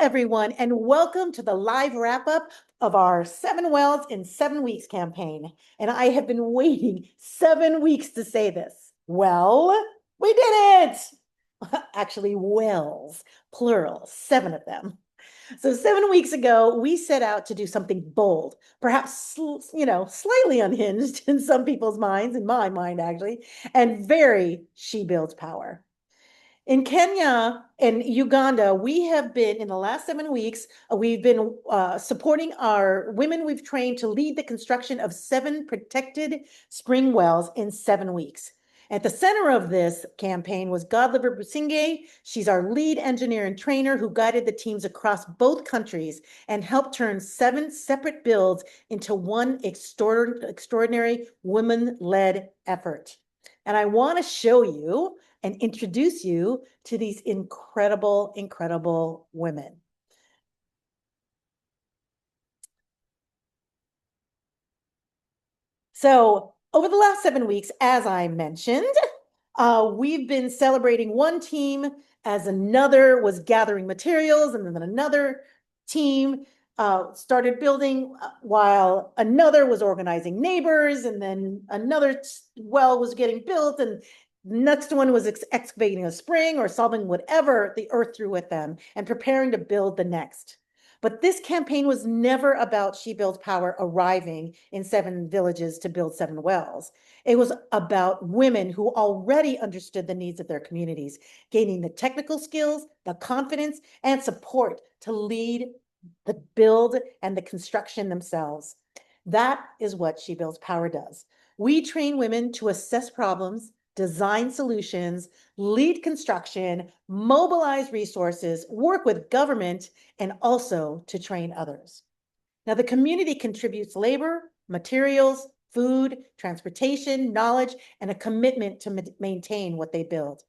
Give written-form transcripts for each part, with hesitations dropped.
everyone, and welcome to the live wrap up of our 7 Wells in 7 Weeks campaign. And I have been waiting 7 weeks to say this. Well, we did it! Actually, wells, plural, 7 of them. So 7 weeks ago, we set out to do something bold, perhaps, slightly unhinged in some people's minds, in my mind, actually, and very She Builds Power. In Kenya and Uganda, we have been, in the last 7 weeks, we've been supporting our women we've trained to lead the construction of 7 protected spring wells in 7 weeks. At the center of this campaign was Godliver Businge. She's our lead engineer and trainer who guided the teams across both countries and helped turn 7 separate builds into one extraordinary women-led effort. And I want to show you and introduce you to these incredible, incredible women. So over the last 7 weeks, as I mentioned, we've been celebrating one team as another was gathering materials, and then another team started building while another was organizing neighbors, and then another well was getting built, and next one was excavating a spring or solving whatever the earth threw at them and preparing to build the next. But this campaign was never about She Builds Power arriving in 7 villages to build 7 wells. It was about women who already understood the needs of their communities, gaining the technical skills, the confidence, and support to lead the build and the construction themselves. That is what She Builds Power does. We train women to assess problems, design solutions, lead construction, mobilize resources, work with government, and also to train others. Now, the community contributes labor, materials, food, transportation, knowledge, and a commitment to maintain what they build.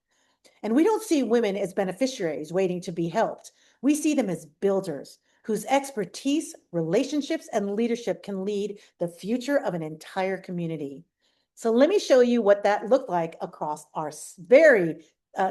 And we don't see women as beneficiaries waiting to be helped. We see them as builders whose expertise, relationships, and leadership can lead the future of an entire community. So let me show you what that looked like across our very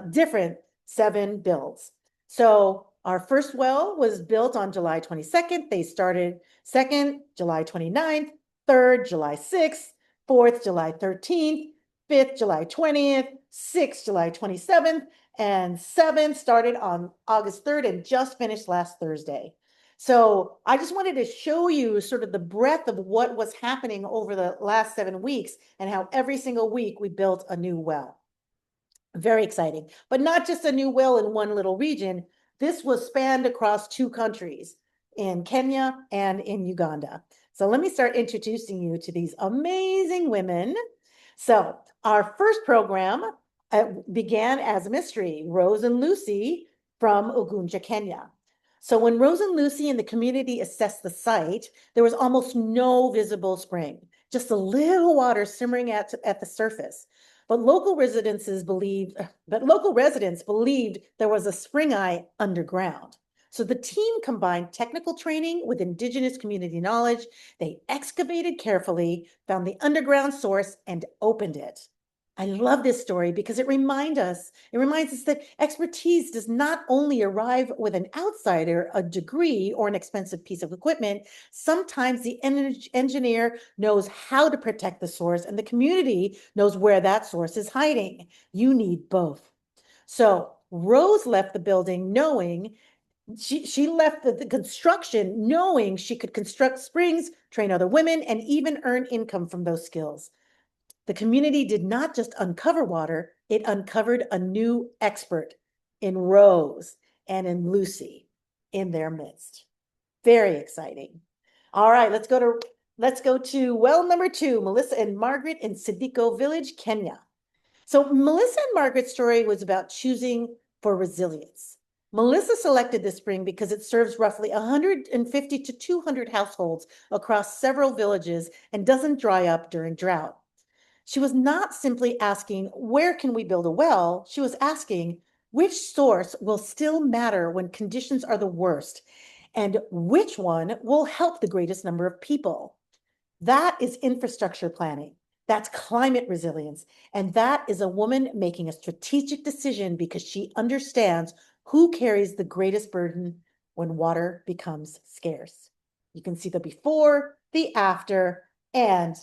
different 7 builds. So our first well was built on July 22nd. They started 2nd, July 29th, 3rd, July 6th, 4th, July 13th, 5th, July 20th, 6th, July 27th, and 7th started on August 3rd and just finished last Thursday. So I just wanted to show you sort of the breadth of what was happening over the last 7 weeks and how every single week we built a new well. Very exciting, but not just a new well in one little region. This was spanned across 2 countries, in Kenya and in Uganda. So let me start introducing you to these amazing women. So our first program began as a mystery, Rose and Lucy from Ugunja, Kenya. So when Rose and Lucy and the community assessed the site, there was almost no visible spring, just a little water simmering at the surface. But local residents believed there was a spring eye underground. So the team combined technical training with indigenous community knowledge. They excavated carefully, found the underground source, and opened it. I love this story because it reminds us that expertise does not only arrive with an outsider, a degree, or an expensive piece of equipment. Sometimes the engineer knows how to protect the source, and the community knows where that source is hiding. You need both. So Rose left the building knowing she left the construction knowing she could construct springs, train other women, and even earn income from those skills. The community did not just uncover water, it uncovered a new expert in Rose and in Lucy in their midst. Very exciting. All right, let's go to well number 2, Melissa and Margaret in Sidiko Village, Kenya. So Melissa and Margaret's story was about choosing for resilience. Melissa selected this spring because it serves roughly 150 to 200 households across several villages and doesn't dry up during drought. She was not simply asking, where can we build a well? She was asking, which source will still matter when conditions are the worst? And which one will help the greatest number of people? That is infrastructure planning. That's climate resilience. And that is a woman making a strategic decision because she understands who carries the greatest burden when water becomes scarce. You can see the before, the after, and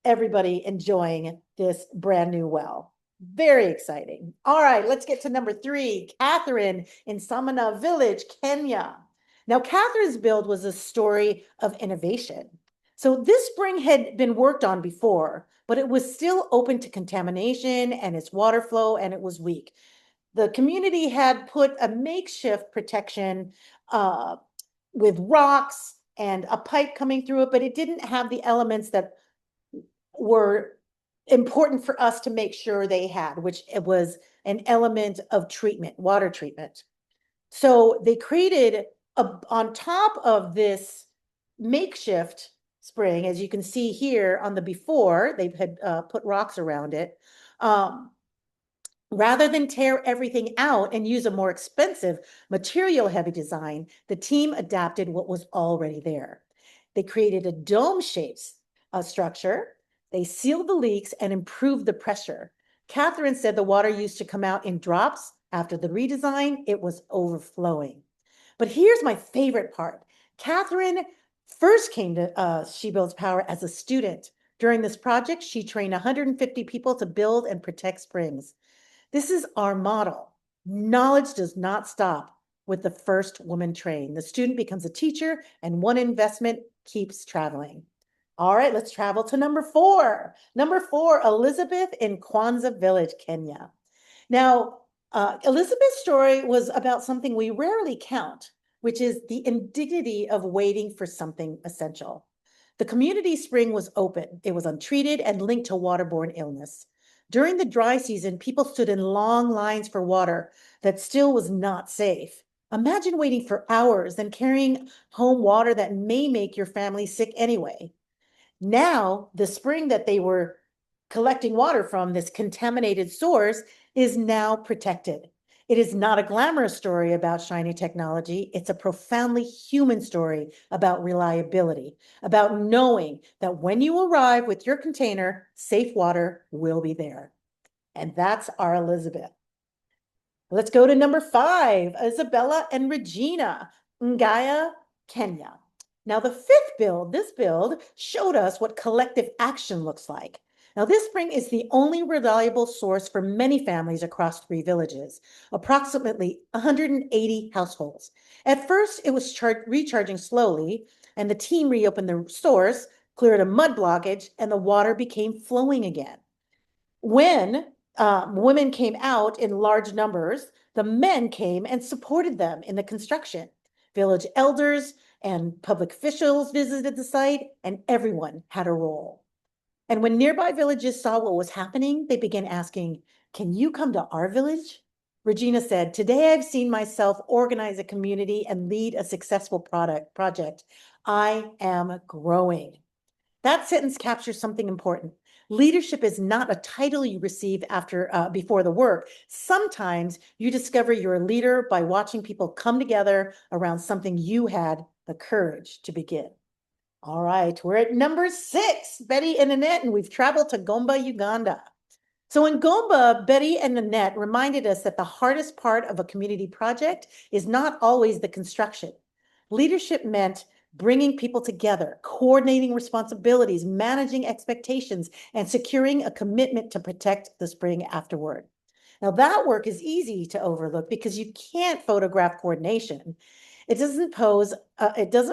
everybody enjoying this brand new well. Very exciting. All right, let's get to number 3, Catherine in Samana Village, Kenya. Now, Catherine's build was a story of innovation. So this spring had been worked on before, but it was still open to contamination and its water flow, and it was weak. The community had put a makeshift protection uh, with rocks and a pipe coming through it, but it didn't have the elements that were important for us to make sure they had, which it was an element of treatment, water treatment. So they created on top of this makeshift spring, as you can see here on the before, they had put rocks around it. Rather than tear everything out and use a more expensive material heavy design, the team adapted what was already there. They created a dome shaped structure. They sealed the leaks and improved the pressure. Catherine said the water used to come out in drops. After the redesign, it was overflowing. But here's my favorite part. Catherine first came to She Builds Power as a student. During this project, she trained 150 people to build and protect springs. This is our model. Knowledge does not stop with the first woman trained. The student becomes a teacher, and one investment keeps traveling. All right, let's travel to number 4. Number 4, Elizabeth in Kwanzaa Village, Kenya. Now, Elizabeth's story was about something we rarely count, which is the indignity of waiting for something essential. The community spring was open. It was untreated and linked to waterborne illness. During the dry season, people stood in long lines for water that still was not safe. Imagine waiting for hours, then carrying home water that may make your family sick anyway. Now, the spring that they were collecting water from, this contaminated source, is now protected. It is not a glamorous story about shiny technology. It's a profoundly human story about reliability, about knowing that when you arrive with your container, safe water will be there. And that's our Elizabeth. Let's go to number 5, Isabella and Regina, Ngaya, Kenya. Now, the 5th build, this build showed us what collective action looks like. Now, this spring is the only reliable source for many families across 3 villages, approximately 180 households. At first, it was recharging slowly, and the team reopened the source, cleared a mud blockage, and the water became flowing again. When women came out in large numbers, the men came and supported them in the construction. Village elders and public officials visited the site, and everyone had a role. And when nearby villages saw what was happening, they began asking, "Can you come to our village?" Regina said, "Today I've seen myself organize a community and lead a successful project. I am growing." That sentence captures something important. Leadership is not a title you receive before the work. Sometimes you discover you're a leader by watching people come together around something you had the courage to begin. All right, we're at number 6, Betty and Annette, and we've traveled to Gombe, Uganda. So in Gombe, Betty and Annette reminded us that the hardest part of a community project is not always the construction. Leadership meant bringing people together, coordinating responsibilities, managing expectations, and securing a commitment to protect the spring afterward. Now, that work is easy to overlook because you can't photograph coordination. It doesn't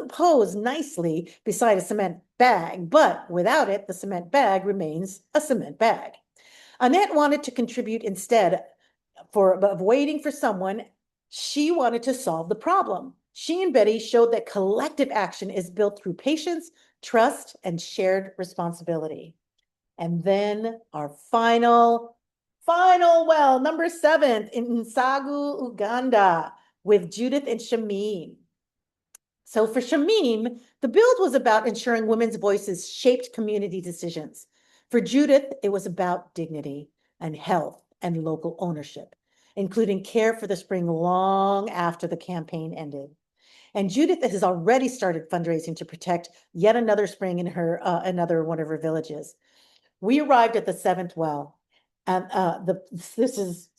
pose nicely beside a cement bag, but without it, the cement bag remains a cement bag. Annette wanted to contribute instead of waiting for someone. She wanted to solve the problem. She and Betty showed that collective action is built through patience, trust, and shared responsibility. And then our final well, number 7 in Nsagu, Uganda, with Judith and Shamim. So for Shamim, the build was about ensuring women's voices shaped community decisions. For Judith, it was about dignity and health and local ownership, including care for the spring long after the campaign ended. And Judith has already started fundraising to protect yet another spring in another one of her villages. We arrived at the 7th well, and this is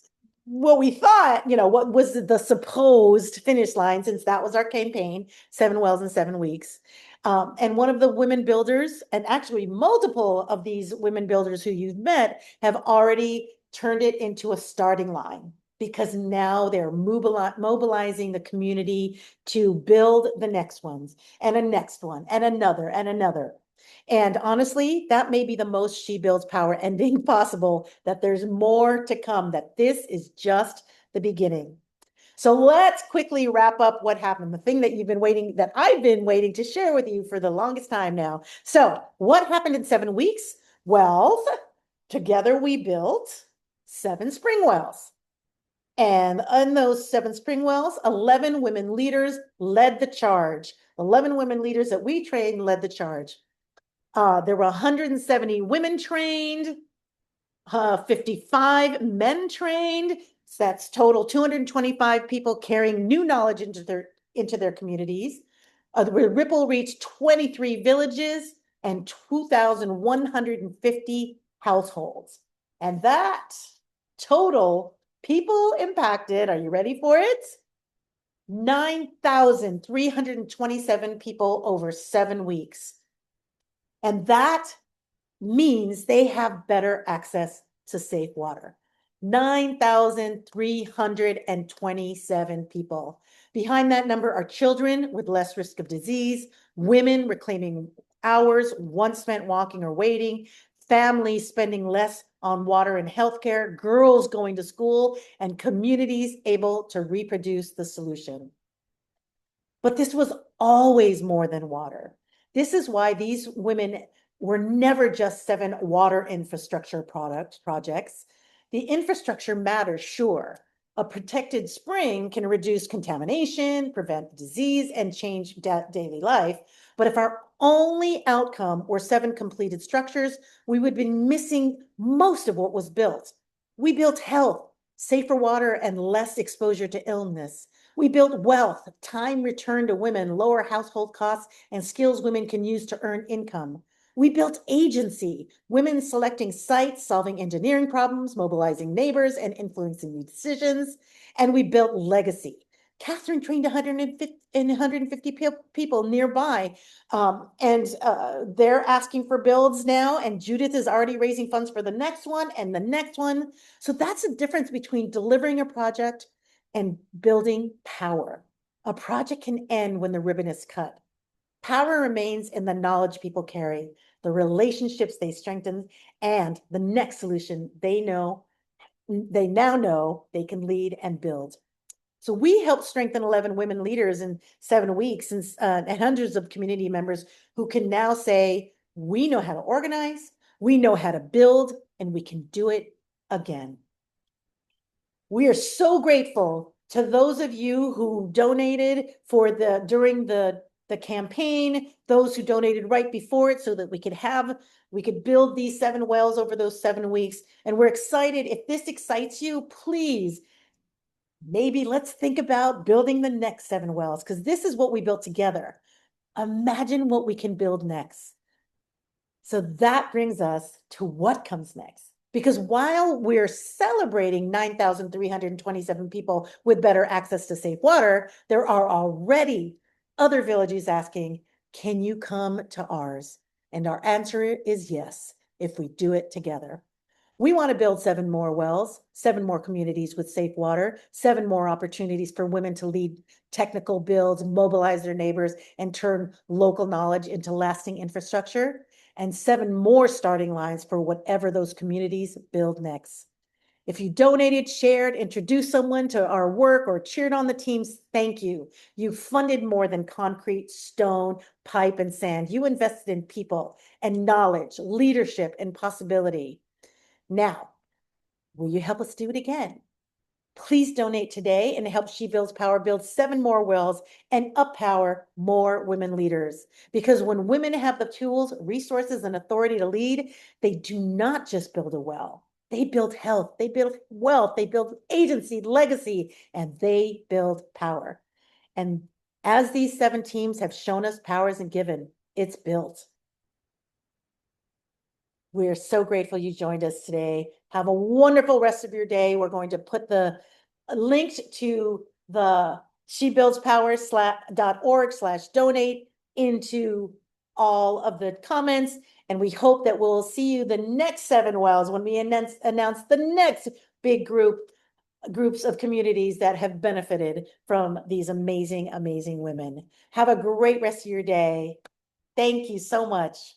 what we thought, what was the supposed finish line, since that was our campaign, 7 wells in 7 weeks. And one of the women builders, and actually multiple of these women builders who you've met, have already turned it into a starting line, because now they're mobilizing the community to build the next ones and a next one and another and another. And honestly, that may be the most She Builds Power ending possible, that there's more to come, that this is just the beginning. So let's quickly wrap up what happened, the thing that I've been waiting to share with you for the longest time now. So what happened in 7 weeks? Well, together we built 7 spring wells. And in those 7 spring wells, 11 women leaders led the charge. 11 women leaders that we trained led the charge. There were 170 women trained, 55 men trained. So that's total 225 people carrying new knowledge into their communities. The Ripple reached 23 villages and 2,150 households. And that total people impacted, are you ready for it? 9,327 people over 7 weeks. And that means they have better access to safe water. 9,327 people. Behind that number are children with less risk of disease, women reclaiming hours once spent walking or waiting, families spending less on water and healthcare, girls going to school, and communities able to reproduce the solution. But this was always more than water. This is why these women were never just 7 water infrastructure projects. The infrastructure matters, sure. A protected spring can reduce contamination, prevent disease, and change daily life. But if our only outcome were 7 completed structures, we would be missing most of what was built. We built health, safer water, and less exposure to illness. We built wealth, time returned to women, lower household costs, and skills women can use to earn income. We built agency, women selecting sites, solving engineering problems, mobilizing neighbors, and influencing new decisions. And we built legacy. Catherine trained 150 people nearby, and they're asking for builds now, and Judith is already raising funds for the next one and the next one. So that's the difference between delivering a project and building power. A project can end when the ribbon is cut. Power remains in the knowledge people carry, the relationships they strengthen, and the next solution they now know they can lead and build. So we helped strengthen 11 women leaders in 7 weeks, and hundreds of community members who can now say, we know how to organize, we know how to build, and we can do it again. We are so grateful to those of you who donated during the campaign, those who donated right before it so that we could build these 7 wells over those 7 weeks. And we're excited. If this excites you, please, maybe let's think about building the next 7 wells, because this is what we built together. Imagine what we can build next. So that brings us to what comes next. Because while we're celebrating 9,327 people with better access to safe water, there are already other villages asking, can you come to ours? And our answer is yes, if we do it together. We want to build 7 more wells, 7 more communities with safe water, 7 more opportunities for women to lead technical builds, mobilize their neighbors, and turn local knowledge into lasting infrastructure, and 7 more starting lines for whatever those communities build next. If you donated, shared, introduced someone to our work, or cheered on the teams, thank you. You funded more than concrete, stone, pipe, and sand. You invested in people and knowledge, leadership, and possibility. Now, will you help us do it again? Please donate today and help She Builds Power build 7 more wells and uppower more women leaders. Because when women have the tools, resources, and authority to lead, they do not just build a well. They build health, they build wealth, they build agency, legacy, and they build power. And as these 7 teams have shown us, power isn't given, it's built. We're so grateful you joined us today. Have a wonderful rest of your day. We're going to put the link to the shebuildspower.org/donate into all of the comments. And we hope that we'll see you the next 7 Wells when we announce the next big groups of communities that have benefited from these amazing, amazing women. Have a great rest of your day. Thank you so much.